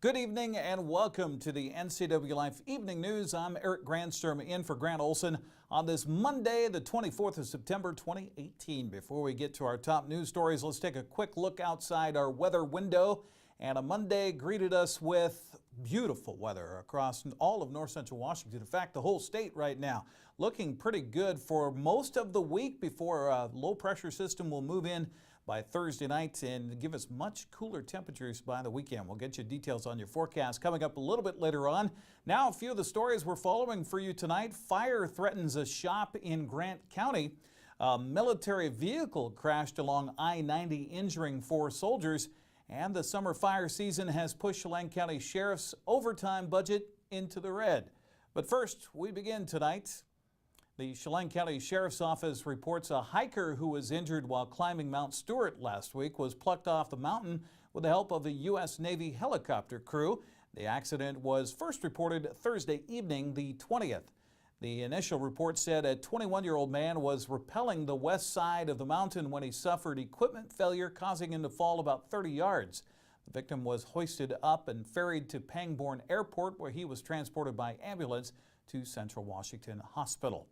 Good evening and welcome to the Ncwlife Evening News. I'm Eric Granstrom in for Grant Olson on this Monday, the 24th of September, 2018. Before we get to our top news stories, let's take a quick look outside our weather window. And a Monday greeted us with beautiful weather across all of north central Washington. In fact, the whole state right now looking pretty good for most of the week before a low pressure system will move in by Thursday night and give us much cooler temperatures by the weekend. We'll get you details on your forecast coming up a little bit later on. Now, a few of the stories we're following for you tonight. Fire threatens a shop in Grant County. A military vehicle crashed along I-90, injuring 4 soldiers. And the summer fire season has pushed Chelan County Sheriff's overtime budget into the red. But first, we begin tonight. The Chelan County Sheriff's Office reports a hiker who was injured while climbing Mount Stewart last week was plucked off the mountain with the help of a U.S. Navy helicopter crew. The accident was first reported Thursday evening, the 20th. The initial report said a 21-year-old man was rappelling the west side of the mountain when he suffered equipment failure, causing him to fall about 30 yards. The victim was hoisted up and ferried to Pangbourne Airport, where he was transported by ambulance to Central Washington Hospital.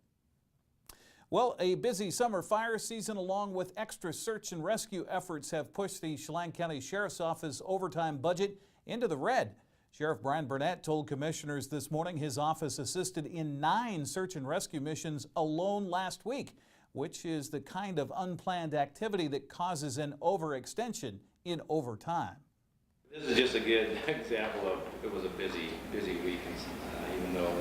Well, a busy summer fire season along with extra search and rescue efforts have pushed the Chelan County Sheriff's Office overtime budget into the red. Sheriff Brian Burnett told commissioners this morning his office assisted in 9 search and rescue missions alone last week, which is the kind of unplanned activity that causes an overextension in overtime. This is just a good example of it was a busy week, even though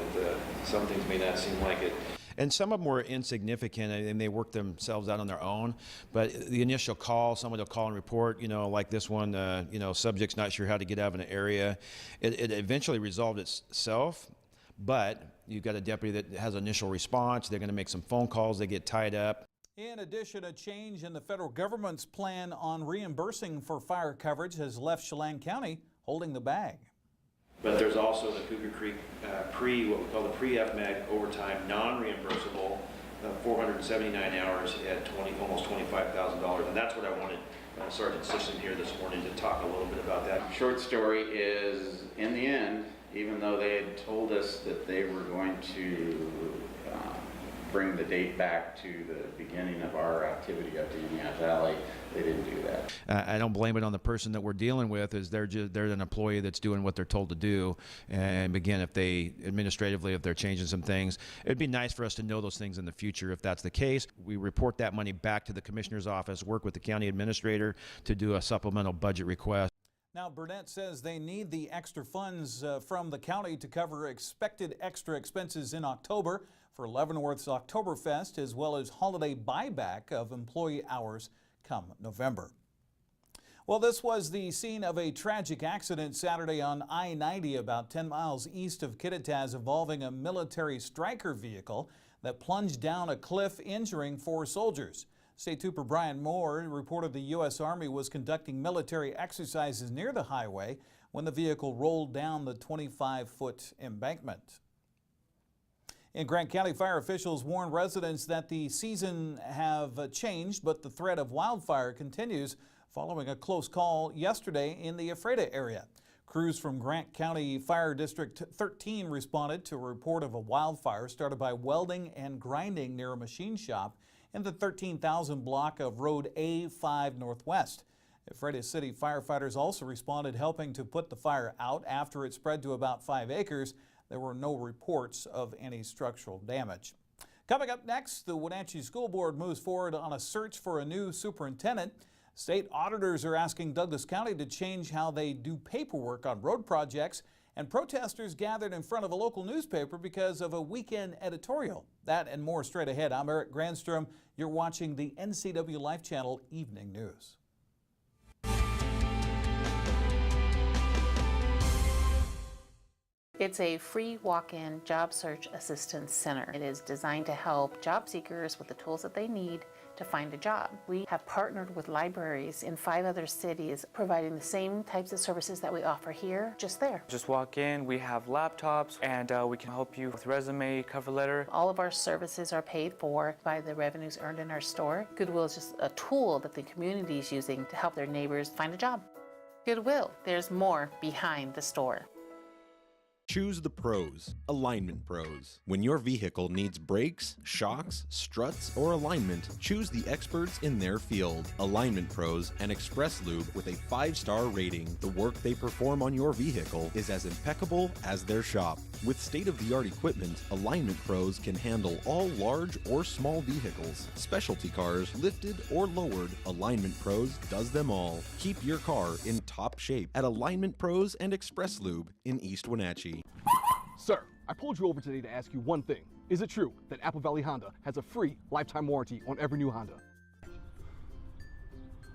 some things may not seem like it. And some of them were insignificant and they worked themselves out on their own. But the initial call, someone will call and report, like this one, subject's not sure how to get out of an area. It eventually resolved itself, but you've got a deputy that has initial response. They're going to make some phone calls. They get tied up. In addition, a change in the federal government's plan on reimbursing for fire coverage has left Chelan County holding the bag. But there's also the Cougar Creek what we call the pre-FMAG overtime, non-reimbursable, 479 hours at almost $25,000, and that's what I wanted Sergeant Sisson here this morning to talk a little bit about that. Short story is, in the end, even though they had told us that they were going to bring the date back to the beginning of our activity up the Indiana Valley, they didn't do that. I don't blame it on the person that we're dealing with. Is they're an employee that's doing what they're told to do. And again, if they administratively, if they're changing some things, it'd be nice for us to know those things in the future. If that's the case, we report that money back to the commissioner's office, work with the county administrator to do a supplemental budget request. Now, Burnett says they need the extra funds from the county to cover expected extra expenses in October for Leavenworth's Oktoberfest, as well as holiday buyback of employee hours come November. Well, this was the scene of a tragic accident Saturday on I-90 about 10 miles east of Kittitas involving a military Stryker vehicle that plunged down a cliff, injuring 4 soldiers. State Trooper Brian Moore reported the U.S. Army was conducting military exercises near the highway when the vehicle rolled down the 25-foot embankment. In Grant County, fire officials warn residents that the season have changed, but the threat of wildfire continues following a close call yesterday in the Ephrata area. Crews from Grant County Fire District 13 responded to a report of a wildfire started by welding and grinding near a machine shop in the 13,000 block of Road A5 Northwest. Ephrata City firefighters also responded, helping to put the fire out after it spread to about 5 acres. There were no reports of any structural damage. Coming up next, the Wenatchee School Board moves forward on a search for a new superintendent. State auditors are asking Douglas County to change how they do paperwork on road projects, and protesters gathered in front of a local newspaper because of a weekend editorial. That and more straight ahead. I'm Eric Granstrom. You're watching the Ncwlife Channel Evening News. It's a free walk-in job search assistance center. It is designed to help job seekers with the tools that they need to find a job. We have partnered with libraries in 5 other cities, providing the same types of services that we offer here, just there. Just walk in, we have laptops, and we can help you with resume, cover letter. All of our services are paid for by the revenues earned in our store. Goodwill is just a tool that the community is using to help their neighbors find a job. Goodwill, there's more behind the store. Choose the pros, Alignment Pros. When your vehicle needs brakes, shocks, struts, or alignment, choose the experts in their field. Alignment Pros and Express Lube with a 5-star rating. The work they perform on your vehicle is as impeccable as their shop. With state-of-the-art equipment, Alignment Pros can handle all large or small vehicles, specialty cars, lifted or lowered. Alignment Pros does them all. Keep your car in top shape at Alignment Pros and Express Lube in East Wenatchee. Sir, I pulled you over today to ask you one thing. Is it true that Apple Valley Honda has a free lifetime warranty on every new Honda?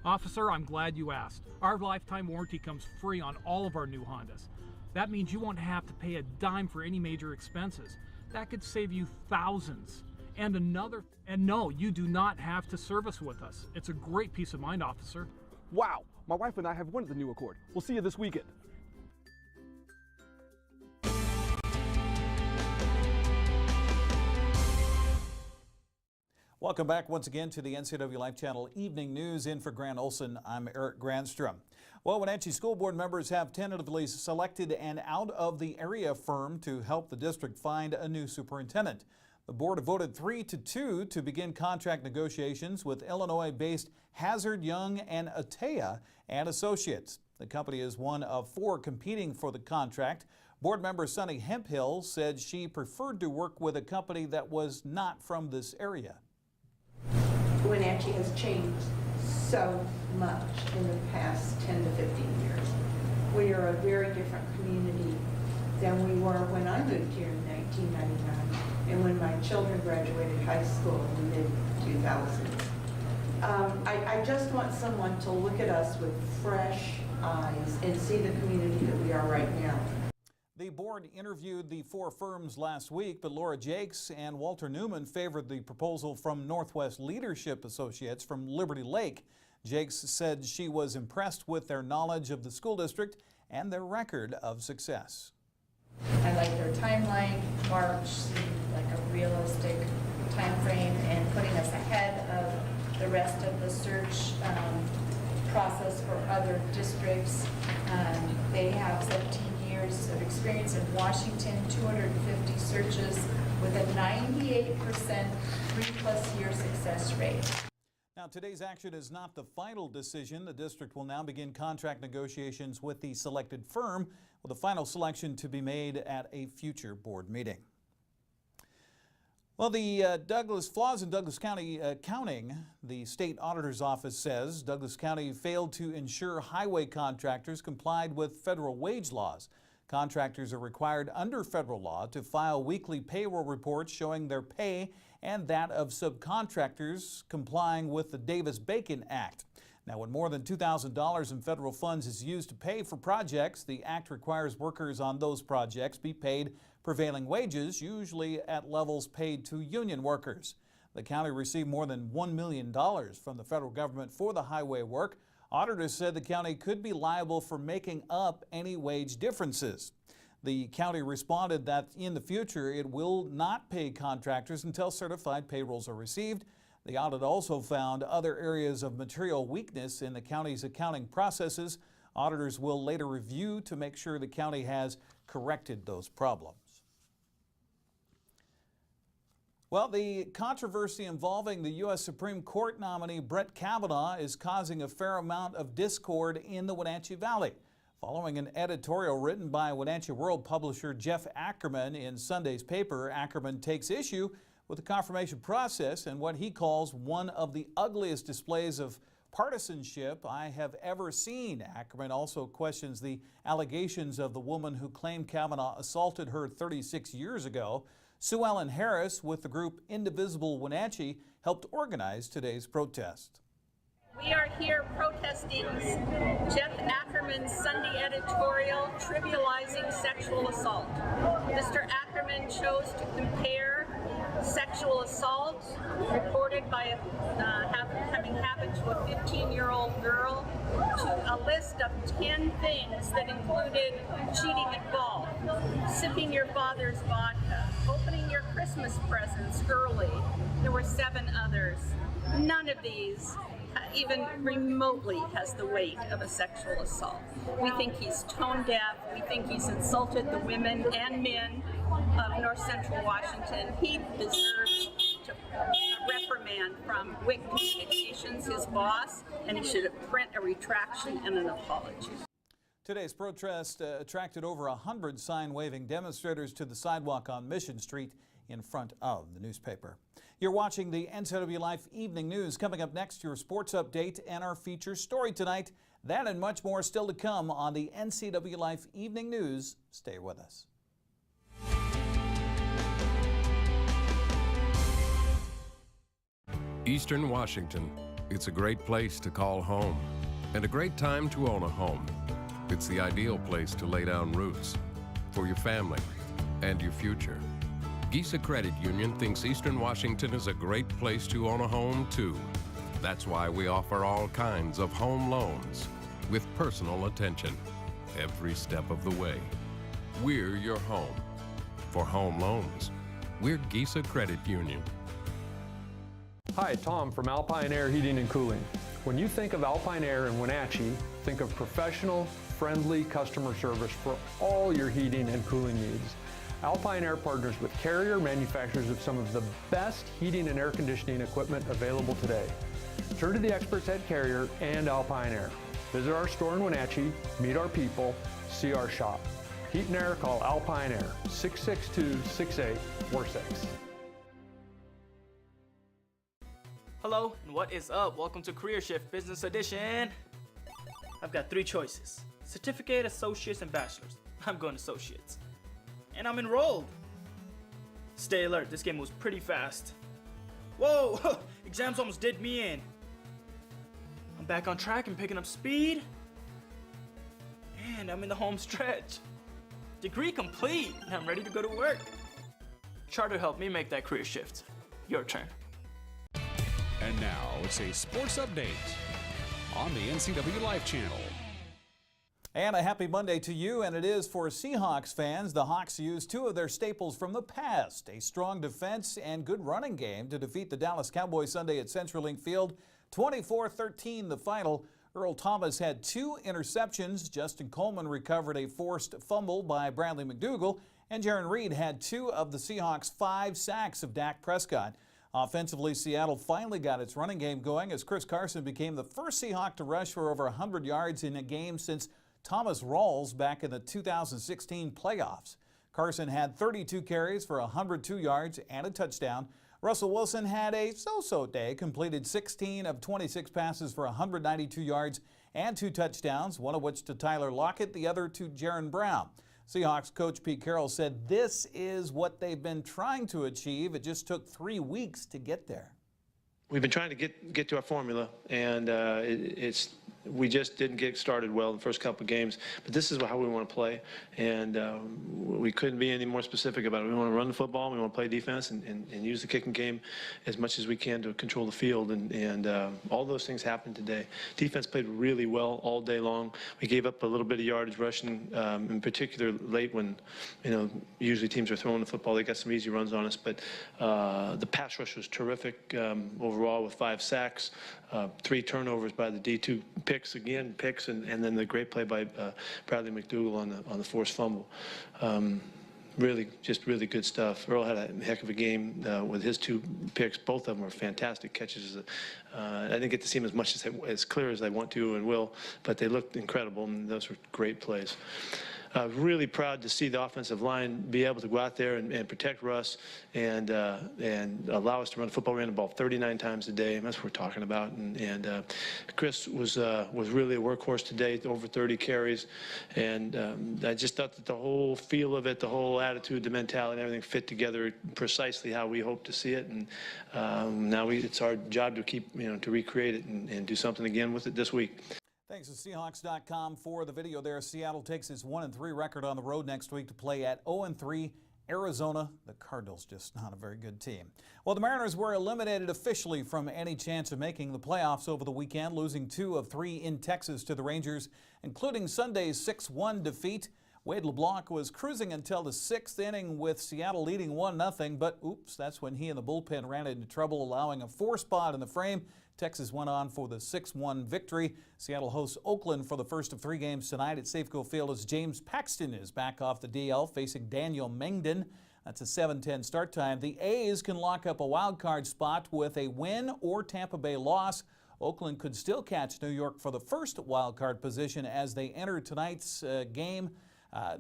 Officer, I'm glad you asked. Our lifetime warranty comes free on all of our new Hondas. That means you won't have to pay a dime for any major expenses. That could save you thousands. And no, you do not have to service with us. It's a great peace of mind, officer. Wow, my wife and I have wanted the new Accord. We'll see you this weekend. Welcome back once again to the NCW Life Channel Evening News. In for Grant Olson, I'm Eric Granstrom. Well, Wenatchee School Board members have tentatively selected an out-of-the-area firm to help the district find a new superintendent. The board voted 3-2 to begin contract negotiations with Illinois-based Hazard, Young and Atea and Associates. The company is one of 4 competing for the contract. Board member Sunny Hemphill said she preferred to work with a company that was not from this area. Wenatchee has changed so much in the past 10 to 15 years. We are a very different community than we were when I moved here in 1999 and when my children graduated high school in the mid-2000s. I just want someone to look at us with fresh eyes and see the community that we are right now. The board interviewed the 4 firms last week, but Laura Jakes and Walter Newman favored the proposal from Northwest Leadership Associates from Liberty Lake. Jakes said she was impressed with their knowledge of the school district and their record of success. I like their timeline. March seemed like a realistic time frame and putting us ahead of the rest of the search process for other districts. They have 17 years of experience in Washington, 250 searches with a 98% 3+ year success rate. Now, today's action is not the final decision. The district will now begin contract negotiations with the selected firm, with a final selection to be made at a future board meeting. Well, the flaws in Douglas County accounting, the state auditor's office says Douglas County failed to ensure highway contractors complied with federal wage laws. Contractors are required under federal law to file weekly payroll reports showing their pay and that of subcontractors complying with the Davis-Bacon Act. Now, when more than $2,000 in federal funds is used to pay for projects, the act requires workers on those projects be paid prevailing wages, usually at levels paid to union workers. The county received more than $1 million from the federal government for the highway work. Auditors said the county could be liable for making up any wage differences. The county responded that in the future it will not pay contractors until certified payrolls are received. The audit also found other areas of material weakness in the county's accounting processes. Auditors will later review to make sure the county has corrected those problems. Well, the controversy involving the U.S. Supreme Court nominee Brett Kavanaugh is causing a fair amount of discord in the Wenatchee Valley. Following an editorial written by Wenatchee World publisher Jeff Ackerman in Sunday's paper, Ackerman takes issue with the confirmation process and what he calls one of the ugliest displays of partisanship I have ever seen. Ackerman also questions the allegations of the woman who claimed Kavanaugh assaulted her 36 years ago. Sue Ellen Harris with the group Indivisible Wenatchee helped organize today's protest. We are here protesting Jeff Ackerman's Sunday editorial trivializing sexual assault. Mr. Ackerman chose to compare sexual assault reported by having happened to a 15-year-old girl to a list of 10 things that included cheating at golf, sipping your father's vodka, opening your Christmas presents early. There were 7 others. None of these even remotely has the weight of a sexual assault. We think he's tone deaf. We think he's insulted the women and men of North Central Washington. He deserves a reprimand from WIC Communications, his boss, and he should print a retraction and an apology. Today's protest attracted over 100 sign-waving demonstrators to the sidewalk on Mission Street in front of the newspaper. You're watching the NCW Life Evening News. Coming up next, your sports update and our feature story tonight. That and much more still to come on the NCW Life Evening News. Stay with us. Eastern Washington. It's a great place to call home and a great time to own a home. It's the ideal place to lay down roots for your family and your future. Gisa Credit Union thinks Eastern Washington is a great place to own a home, too. That's why we offer all kinds of home loans with personal attention every step of the way. We're your home. For home loans, we're Gisa Credit Union. Hi, Tom from Alpine Air Heating and Cooling. When you think of Alpine Air in Wenatchee, think of professional, friendly customer service for all your heating and cooling needs. Alpine Air partners with Carrier, manufacturers of some of the best heating and air conditioning equipment available today. Turn to the experts at Carrier and Alpine Air. Visit our store in Wenatchee, meet our people, see our shop. Heat and air, call Alpine Air, 662-6846. Hello, and what is up? Welcome to Career Shift Business Edition. I've got 3 choices: certificate, associates, and bachelor's. I'm going associates. And I'm enrolled. Stay alert, this game moves pretty fast. Whoa, exams almost did me in. I'm back on track and picking up speed. And I'm in the home stretch. Degree complete, and I'm ready to go to work. Charter helped me make that career shift. Your turn. And now it's a sports update on the NCW Life channel. And a happy Monday to you, and it is for Seahawks fans. The Hawks used 2 of their staples from the past, a strong defense and good running game to defeat the Dallas Cowboys Sunday at CenturyLink Field. 24-13 the final. Earl Thomas had 2 interceptions. Justin Coleman recovered a forced fumble by Bradley McDougall, and Jaron Reed had 2 of the Seahawks' 5 sacks of Dak Prescott. Offensively, Seattle finally got its running game going as Chris Carson became the first Seahawk to rush for over 100 yards in a game since Thomas Rawls back in the 2016 playoffs. Carson had 32 carries for 102 yards and a touchdown. Russell Wilson had a so-so day, completed 16 of 26 passes for 192 yards and 2 touchdowns, one of which to Tyler Lockett, the other to Jaron Brown. Seahawks coach Pete Carroll said this is what they've been trying to achieve. It just took 3 weeks to get there. We've been trying to get to our formula, and we just didn't get started well in the first couple of games. But this is how we want to play, and we couldn't be any more specific about it. We want to run the football, we want to play defense, and use the kicking game as much as we can to control the field. And all those things happened today. Defense played really well all day long. We gave up a little bit of yardage rushing, in particular late when usually teams are throwing the football. They got some easy runs on us, but the pass rush was terrific overall with 5 sacks, 3 turnovers by the D2 picks, and then the great play by Bradley McDougall on the forced fumble. Really good stuff. Earl had a heck of a game with his 2 picks. Both of them were fantastic catches. I didn't get to see them as much as clear as I want to and will, but they looked incredible, and those were great plays. Really proud to see the offensive line be able to go out there and protect Russ and allow us to run the football. We ran the ball 39 times a day, and that's what we're talking about. And Chris was really a workhorse today, over 30 carries. And I just thought that the whole feel of it, the whole attitude, the mentality, and everything fit together precisely how we hope to see it. And now it's our job to keep, to recreate it and do something again with it this week. Thanks to Seahawks.com for the video there. Seattle takes its 1-3 record on the road next week to play at 0-3 Arizona. The Cardinals just not a very good team. Well, the Mariners were eliminated officially from any chance of making the playoffs over the weekend, losing 2 of 3 in Texas to the Rangers, including Sunday's 6-1 defeat. Wade LeBlanc was cruising until the 6th inning with Seattle leading 1-0, but oops, that's when he and the bullpen ran into trouble, allowing a 4 spot in the frame. Texas went on for the 6-1 victory. Seattle hosts Oakland for the first of 3 games tonight at Safeco Field as James Paxton is back off the DL facing Daniel Mengden. That's a 7:10 start time. The A's can lock up a wild card spot with a win or Tampa Bay loss. Oakland could still catch New York for the first wild card position as they enter tonight's game.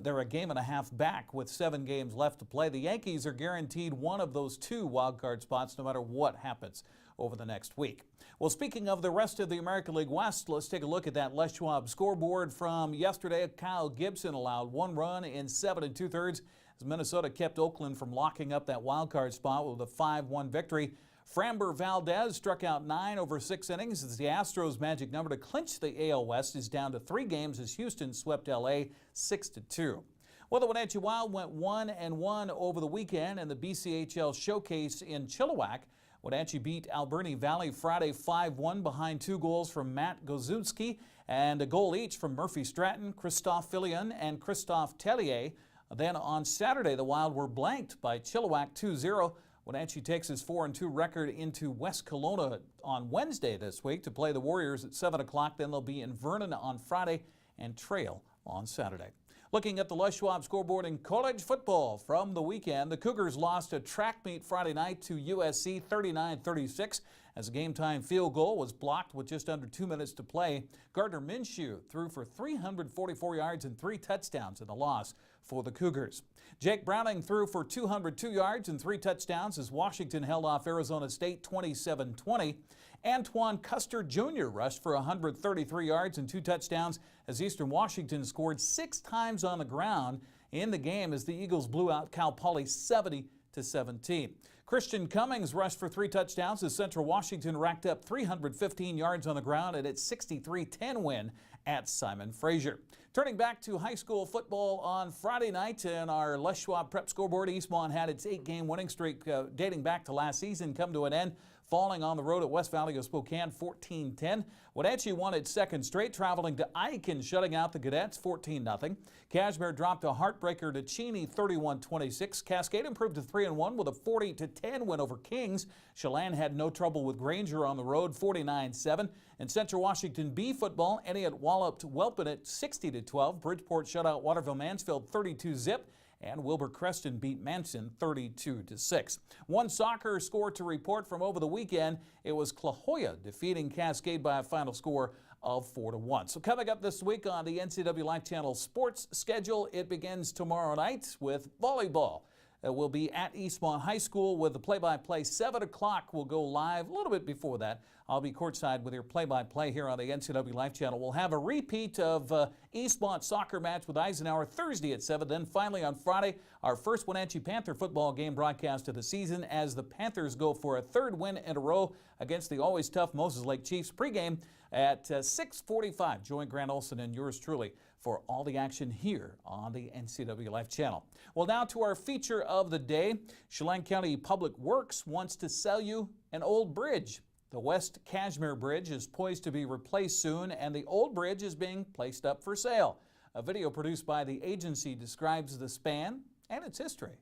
They're a game and a half back with 7 games left to play. The Yankees are guaranteed one of those 2 wild card spots no matter what happens over the next week. Well, speaking of the rest of the American League West, let's take a look at that Les Schwab scoreboard from yesterday. Kyle Gibson allowed 1 run in 7 2/3 as Minnesota kept Oakland from locking up that wild card spot with a 5-1 victory. Framber Valdez struck out 9 over 6 innings as the Astros' magic number to clinch the AL West is down to 3 games as Houston swept LA 6-2. Well, the Wenatchee Wild went 1-1 over the weekend in the BCHL Showcase in Chilliwack. Wenatchee beat Alberni Valley Friday 5-1 behind 2 goals from Matt Gozunski and a goal each from Murphy Stratton, Christophe Fillion, and Christophe Tellier. Then on Saturday, the Wild were blanked by Chilliwack 2-0. Wenatchee takes his 4-2 record into West Kelowna on Wednesday this week to play the Warriors at 7 o'clock. Then they'll be in Vernon on Friday and Trail on Saturday. Looking at the Les Schwab scoreboard in college football from the weekend, the Cougars lost a track meet Friday night to USC 39-36 as a game-time field goal was blocked with just under 2 minutes to play. Gardner Minshew threw for 344 yards and 3 touchdowns in the loss for the Cougars. Jake Browning threw for 202 yards and 3 touchdowns as Washington held off Arizona State 27-20. Antoine Custer Jr. rushed for 133 yards and 2 touchdowns as Eastern Washington scored 6 times on the ground in the game as the Eagles blew out Cal Poly 70-17. Christian Cummings rushed for 3 touchdowns as Central Washington racked up 315 yards on the ground in its 63-10 win at Simon Fraser. Turning back to high school football on Friday night in our Les Schwab Prep scoreboard, Eastmont had its 8-game winning streak dating back to last season come to an end, falling on the road at West Valley of Spokane 14-10. Wenatchee won its 2nd straight, traveling to Aiken, shutting out the Cadets 14-0. Cashmere dropped a heartbreaker to Cheney 31-26. Cascade improved to 3-1 with a 40-10 win over Kings. Chelan had no trouble with Granger on the road 49-7. In Central Washington B football, Eliot walloped Welpin at 60-12. Bridgeport shut out Waterville Mansfield 32-zip. And Wilbur Creston beat Manson 32-6. One soccer score to report from over the weekend. It was Clahoya defeating Cascade by a final score of 4-1. So coming up this week on the NCW Life Channel sports schedule, it begins tomorrow night with volleyball. We'll be at Eastmont High School with the play-by-play. 7 o'clock will go live. A little bit before that, I'll be courtside with your play-by-play here on the NCW Life Channel. We'll have a repeat of Eastmont soccer match with Eisenhower Thursday at 7. Then finally on Friday, our first Wenatchee Panther football game broadcast of the season as the Panthers go for a 3rd win in a row against the always tough Moses Lake Chiefs. Pregame at 6:45. Join Grant Olson and yours truly for all the action here on the NCW Life Channel. Well, now to our feature of the day. Chelan County Public Works wants to sell you an old bridge. The West Cashmere Bridge is poised to be replaced soon, and the old bridge is being placed up for sale. A video produced by the agency describes the span and its history.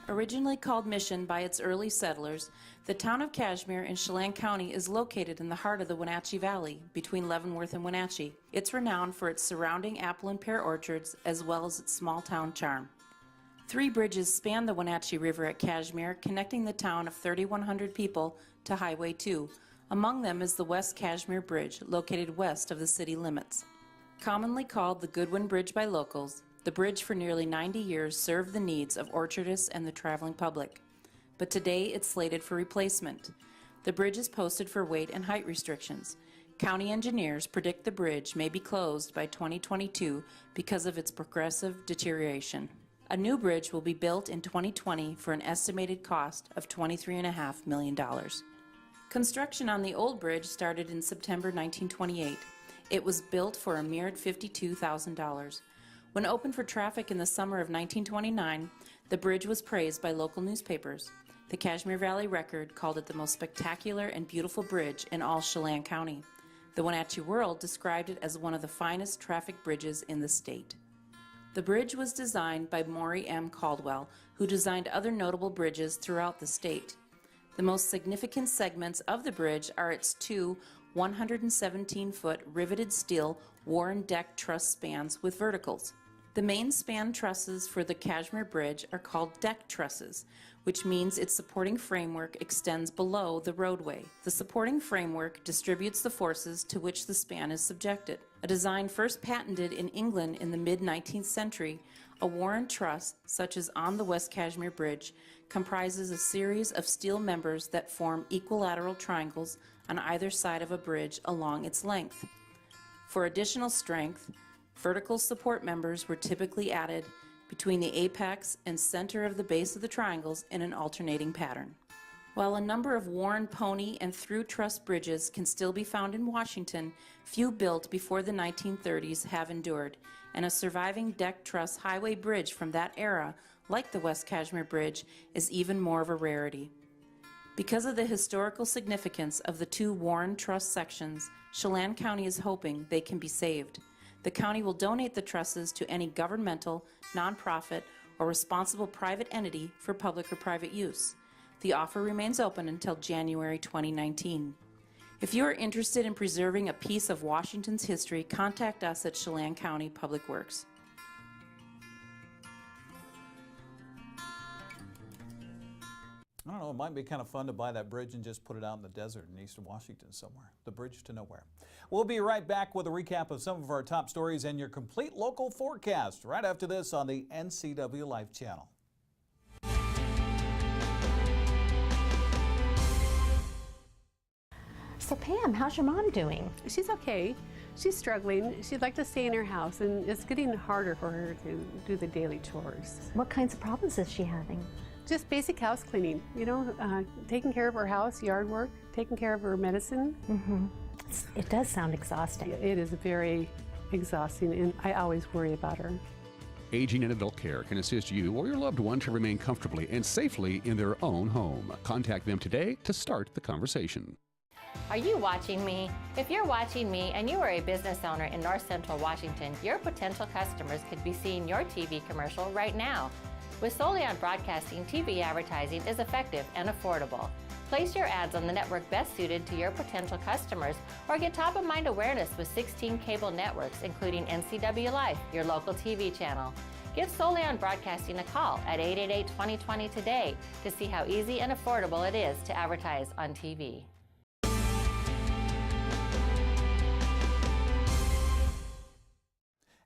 Originally called Mission by its early settlers, the town of Cashmere in Chelan County is located in the heart of the Wenatchee Valley, between Leavenworth and Wenatchee. It's renowned for its surrounding apple and pear orchards, as well as its small town charm. 3 bridges span the Wenatchee River at Cashmere, connecting the town of 3,100 people to Highway 2. Among them is the West Cashmere Bridge, located west of the city limits. Commonly called the Goodwin Bridge by locals, the bridge for nearly 90 years served the needs of orchardists and the traveling public. But today it's slated for replacement. The bridge is posted for weight and height restrictions. County engineers predict the bridge may be closed by 2022 because of its progressive deterioration. A new bridge will be built in 2020 for an estimated cost of $23.5 million. Construction on the old bridge started in September 1928. It was built for a mere $52,000. When opened for traffic in the summer of 1929, the bridge was praised by local newspapers. The Cashmere Valley Record called it the most spectacular and beautiful bridge in all Chelan County. The Wenatchee World described it as one of the finest traffic bridges in the state. The bridge was designed by Maury M. Caldwell, who designed other notable bridges throughout the state. The most significant segments of the bridge are its two 117-foot riveted steel Warren deck truss spans with verticals. The main span trusses for the Kashmir Bridge are called deck trusses, which means its supporting framework extends below the roadway. The supporting framework distributes the forces to which the span is subjected. A design first patented in England in the mid-19th century, a Warren truss, such as on the West Kashmir Bridge, comprises a series of steel members that form equilateral triangles on either side of a bridge along its length. For additional strength, vertical support members were typically added between the apex and center of the base of the triangles in an alternating pattern. While a number of Warren pony and through truss bridges can still be found in Washington, few built before the 1930s have endured, and a surviving deck truss highway bridge from that era, like the West Kashmir Bridge, is even more of a rarity. Because of the historical significance of the two Warren truss sections, Chelan County is hoping they can be saved. The county will donate the trusses to any governmental, nonprofit, or responsible private entity for public or private use. The offer remains open until January 2019. If you are interested in preserving a piece of Washington's history, contact us at Chelan County Public Works. I don't know, it might be kind of fun to buy that bridge and just put it out in the desert in eastern Washington somewhere. The bridge to nowhere. We'll be right back with a recap of some of our top stories and your complete local forecast right after this on the NCW Life channel. So Pam, how's your mom doing? She's okay. She's struggling. She'd like to stay in her house, and it's getting harder for her to do the daily chores. What kinds of problems is she having? Just basic house cleaning, you know, taking care of her house, yard work, taking care of her medicine. Mm-hmm. It does sound exhausting. It is very exhausting, and I always worry about her. Aging in Adult Care can assist you or your loved one to remain comfortably and safely in their own home. Contact them today to start the conversation. Are you watching me? If you're watching me and you are a business owner in North Central Washington, your potential customers could be seeing your TV commercial right now. With Solion Broadcasting, TV advertising is effective and affordable. Place your ads on the network best suited to your potential customers, or get top-of-mind awareness with 16 cable networks, including NCW Life, your local TV channel. Give Solion Broadcasting a call at 888-2020 today to see how easy and affordable it is to advertise on TV.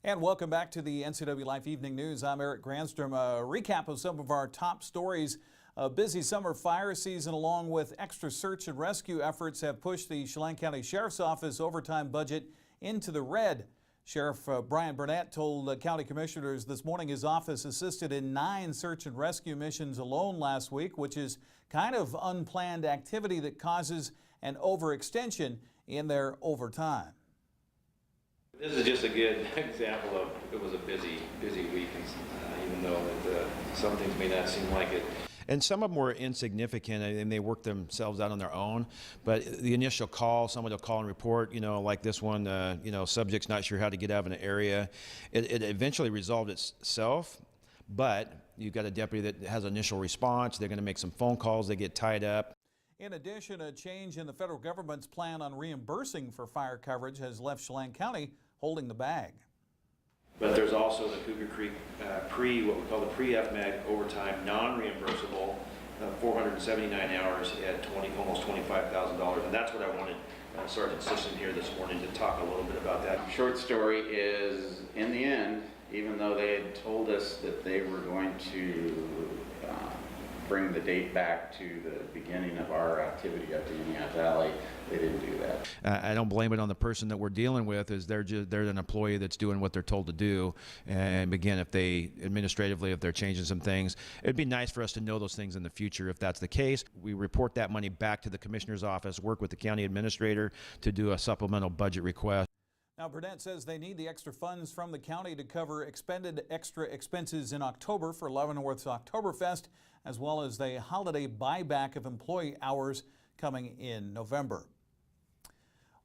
And welcome back to the NCW Life Evening News. I'm Eric Granstrom. A recap of some of our top stories. A busy summer fire season along with extra search and rescue efforts have pushed the Chelan County Sheriff's Office overtime budget into the red. Sheriff Brian Burnett told county commissioners this morning his office assisted in 9 search and rescue missions alone last week, which is kind of unplanned activity that causes an overextension in their overtime. This is just a good example of it was a busy week, even though some things may not seem like it. And some of them were insignificant and they worked themselves out on their own. But the initial call, someone will call and report, you know, like this one, you know, subject's not sure how to get out of an area. It eventually resolved itself, but you've got a deputy that has initial response. They're going to make some phone calls. They get tied up. In addition, a change in the federal government's plan on reimbursing for fire coverage has left Chelan County holding the bag. But there's also the Cougar Creek what we call the pre-FMAG overtime, non-reimbursable, 479 hours at almost $25,000, and that's what I wanted Sergeant Sisson here this morning to talk a little bit about that. Short story is, in the end, even though they had told us that they were going to bring the date back to the beginning of our activity up the Indiana Valley, they didn't do that. I don't blame it on the person that we're dealing with. Is they're an employee that's doing what they're told to do. And again, if they administratively, if they're changing some things, it'd be nice for us to know those things in the future. If that's the case, we report that money back to the commissioner's office, work with the county administrator to do a supplemental budget request. Now, Burnett says they need the extra funds from the county to cover expended extra expenses in October for Leavenworth's Oktoberfest, as well as the holiday buyback of employee hours coming in November.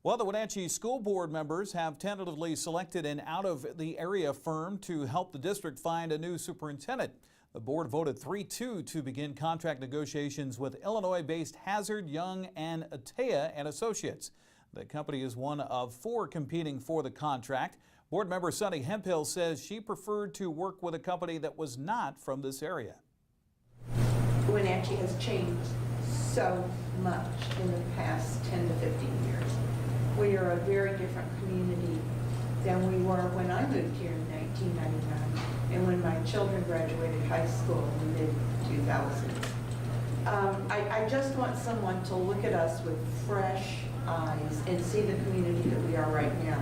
Well, the Wenatchee School Board members have tentatively selected an out-of-the-area firm to help the district find a new superintendent. The board voted 3-2 to begin contract negotiations with Illinois-based Hazard, Young, and Atea and Associates. The company is one of 4 competing for the contract. Board member Sunny Hemphill says she preferred to work with a company that was not from this area. Wenatchee has changed so much in the past 10 to 15 years. We are a very different community than we were when I moved here in 1999 and when my children graduated high school in the mid-2000s. I just want someone to look at us with fresh eyes and see the community that we are right now.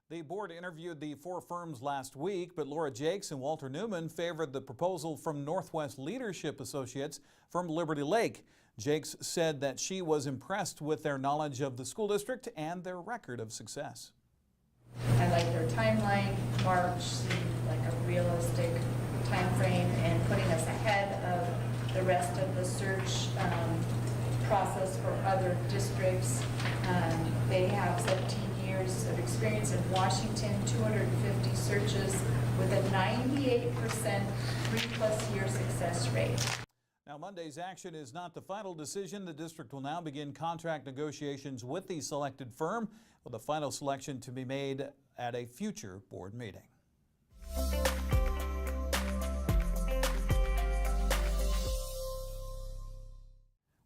The board interviewed the 4 firms last week, but Laura Jakes and Walter Newman favored the proposal from Northwest Leadership Associates from Liberty Lake. Jakes said that she was impressed with their knowledge of the school district and their record of success. I like their timeline. March seemed like a realistic time frame and putting us ahead of the rest of the search process for other districts. They have 17 years of experience in Washington, 250 searches with a 98% 3+ year success rate. Now, Monday's action is not the final decision. The district will now begin contract negotiations with the selected firm, with a final selection to be made at a future board meeting.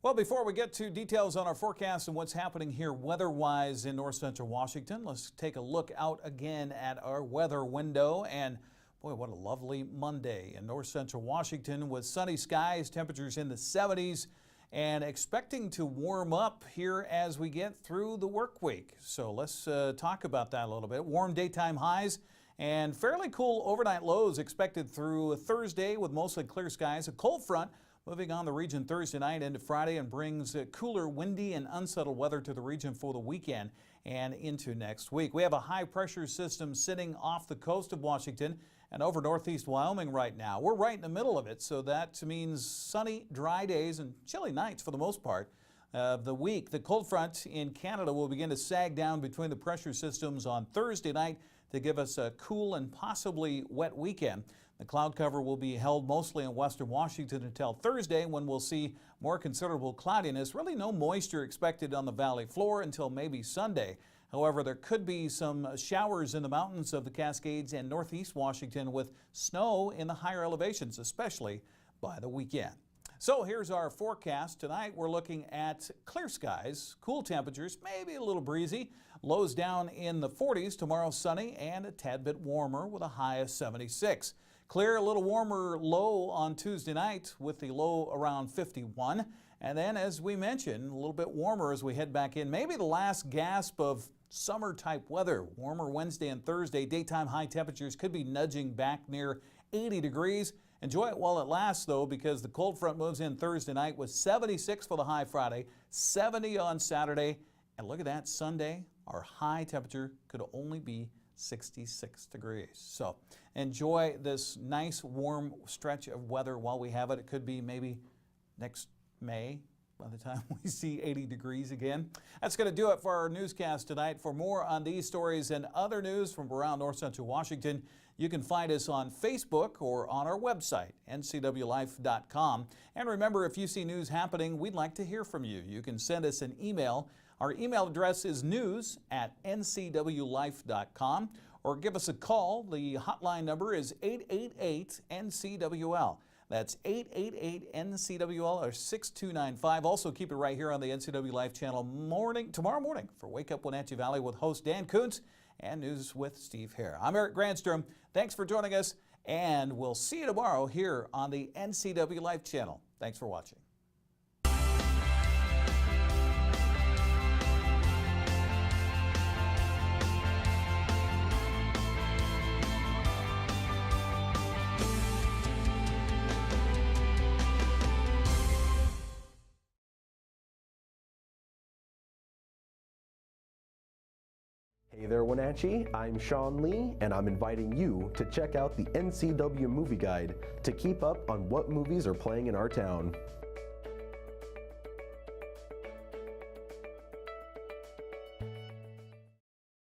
Well, before we get to details on our forecast and what's happening here weather-wise in north central Washington, let's take a look out again at our weather window. And boy, what a lovely Monday in north central Washington with sunny skies, temperatures in the 70s, and expecting to warm up here as we get through the work week. So let's talk about that a little bit. Warm daytime highs and fairly cool overnight lows expected through Thursday with mostly clear skies. A cold front moving on the region Thursday night into Friday and brings cooler, windy, and unsettled weather to the region for the weekend and into next week. We have a high pressure system sitting off the coast of Washington and over northeast Wyoming right now. We're right in the middle of it, so that means sunny, dry days and chilly nights for the most part of the week. The cold front in Canada will begin to sag down between the pressure systems on Thursday night to give us a cool and possibly wet weekend. The cloud cover will be held mostly in western Washington until Thursday, when we'll see more considerable cloudiness. Really no moisture expected on the valley floor until maybe Sunday. However, there could be some showers in the mountains of the Cascades and northeast Washington with snow in the higher elevations, especially by the weekend. So here's our forecast. Tonight we're looking at clear skies, cool temperatures, maybe a little breezy. Lows down in the 40s. Tomorrow sunny and a tad bit warmer with a high of 76. Clear, a little warmer low on Tuesday night with the low around 51. And then, as we mentioned, a little bit warmer as we head back in. Maybe the last gasp of summer type weather. Warmer Wednesday and Thursday. Daytime high temperatures could be nudging back near 80 degrees. Enjoy it while it lasts, though, because the cold front moves in Thursday night with 76 for the high Friday, 70 on Saturday. And look at that, Sunday, our high temperature could only be 66 degrees. So enjoy this nice warm stretch of weather while we have it. It could be maybe next May by the time we see 80 degrees again. That's going to do it for our newscast tonight. For more on these stories and other news from around north central Washington, you can find us on Facebook or on our website, ncwlife.com. And remember, if you see news happening, we'd like to hear from you. You can send us an email. Our email address is news@ncwlife.com, or give us a call. The hotline number is 888-NCWL. That's 888-NCWL or 6295. Also, keep it right here on the NCW Life channel tomorrow morning for Wake Up Wenatchee Valley with host Dan Kuntz and News with Steve Hare. I'm Eric Granstrom. Thanks for joining us, and we'll see you tomorrow here on the NCW Life channel. Thanks for watching. Hey there, Wenatchee. I'm Sean Lee, and I'm inviting you to check out the NCW Movie Guide to keep up on what movies are playing in our town.